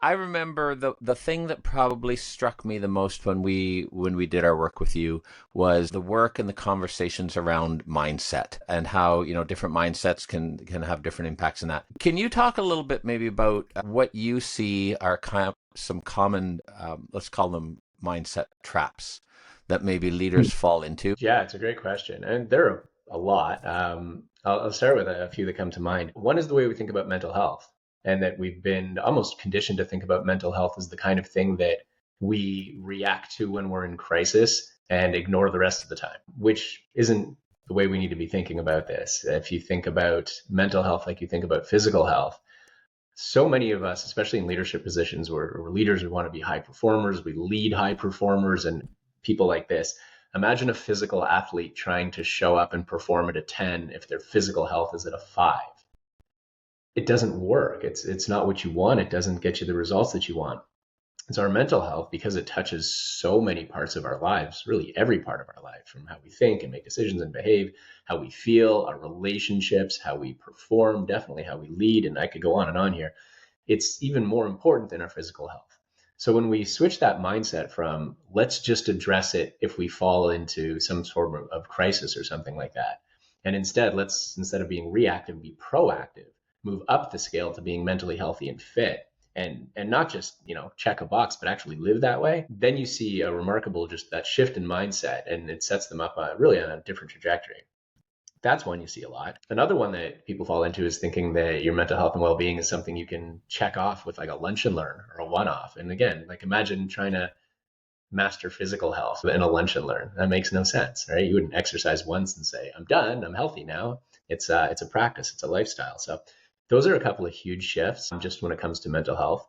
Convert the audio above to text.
I remember the thing that probably struck me the most when we did our work with you was the work and the conversations around mindset and how, different mindsets can have different impacts in that. Can you talk a little bit maybe about what you see are some common, let's call them mindset traps that maybe leaders fall into? Yeah, it's a great question. And there are a lot. I'll start with a few that come to mind. One is the way we think about mental health, and that we've been almost conditioned to think about mental health as the kind of thing that we react to when we're in crisis and ignore the rest of the time, which isn't the way we need to be thinking about this. If you think about mental health like you think about physical health, so many of us, especially in leadership positions where we're leaders, we want to be high performers, we lead high performers and people like this. Imagine a physical athlete trying to show up and perform at a 10 if their physical health is at a 5. It doesn't work. It's not what you want. It doesn't get you the results that you want. It's our mental health, because it touches so many parts of our lives, really every part of our life, from how we think and make decisions and behave, how we feel, our relationships, how we perform, definitely how we lead. And I could go on and on here. It's even more important than our physical health. So when we switch that mindset from let's just address it if we fall into some sort of crisis or something like that, and instead let's, instead of being reactive, be proactive, move up the scale to being mentally healthy and fit, and not just check a box but actually live that way, then you see a remarkable, just that shift in mindset, and it sets them up really on a different trajectory. That's one you see a lot. Another one that people fall into is thinking that your mental health and well-being is something you can check off with like a lunch and learn or a one-off. And again, like imagine trying to master physical health in a lunch and learn. That makes no sense, right? You wouldn't exercise once and say, I'm done, I'm healthy now. It's a practice, it's a lifestyle. So those are a couple of huge shifts just when it comes to mental health.